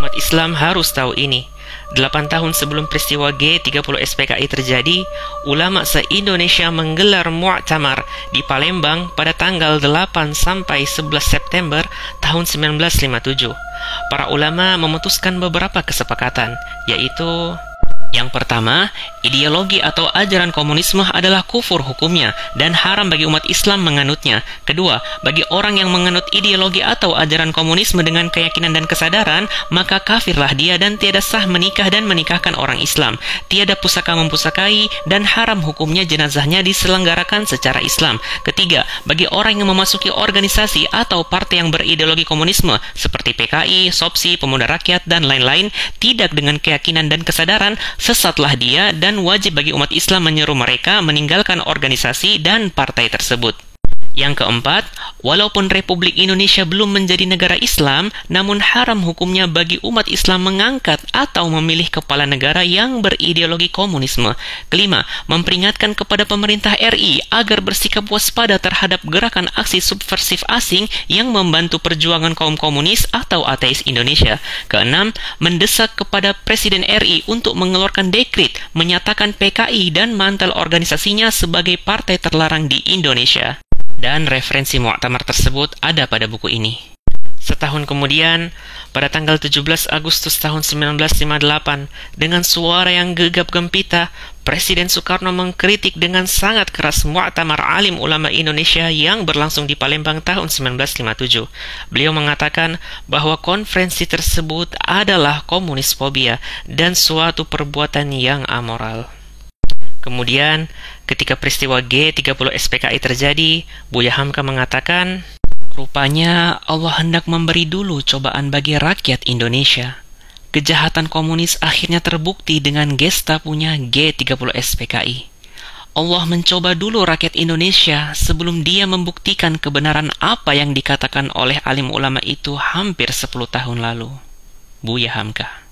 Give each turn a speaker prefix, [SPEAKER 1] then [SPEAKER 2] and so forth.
[SPEAKER 1] Umat Islam harus tahu ini. 8 tahun sebelum peristiwa G30 SPKI terjadi, ulama se-Indonesia menggelar mu'tamar di Palembang pada tanggal 8 sampai 11 September tahun 1957. Para ulama memutuskan beberapa kesepakatan, yaitu: yang pertama, ideologi atau ajaran komunisme adalah kufur hukumnya dan haram bagi umat Islam menganutnya. Kedua, bagi orang yang menganut ideologi atau ajaran komunisme dengan keyakinan dan kesadaran, maka kafirlah dia dan tiada sah menikah dan menikahkan orang Islam. Tiada pusaka mempusakai dan haram hukumnya jenazahnya diselenggarakan secara Islam. Ketiga, bagi orang yang memasuki organisasi atau partai yang berideologi komunisme seperti PKI, SOPSI, Pemuda Rakyat, dan lain-lain, tidak dengan keyakinan dan kesadaran, sesatlah dia dan wajib bagi umat Islam menyeru mereka meninggalkan organisasi dan partai tersebut. Yang keempat, walaupun Republik Indonesia belum menjadi negara Islam, namun haram hukumnya bagi umat Islam mengangkat atau memilih kepala negara yang berideologi komunisme. Kelima, memperingatkan kepada pemerintah RI agar bersikap waspada terhadap gerakan aksi subversif asing yang membantu perjuangan kaum komunis atau ateis Indonesia. Keenam, mendesak kepada Presiden RI untuk mengeluarkan dekret menyatakan PKI dan mantel organisasinya sebagai partai terlarang di Indonesia. Dan referensi mu'tamar tersebut ada pada buku ini. Setahun kemudian, pada tanggal 17 Agustus tahun 1958, dengan suara yang gegap gempita, Presiden Soekarno mengkritik dengan sangat keras mu'tamar alim ulama Indonesia yang berlangsung di Palembang tahun 1957. Beliau mengatakan bahwa konferensi tersebut adalah komunisfobia dan suatu perbuatan yang amoral. Kemudian, ketika peristiwa G30 SPKI terjadi, Buya Hamka mengatakan, rupanya Allah hendak memberi dulu cobaan bagi rakyat Indonesia. Kejahatan komunis akhirnya terbukti dengan gestapunya G30 SPKI. Allah mencoba dulu rakyat Indonesia sebelum dia membuktikan kebenaran apa yang dikatakan oleh alim ulama itu hampir 10 tahun lalu. Buya Hamka.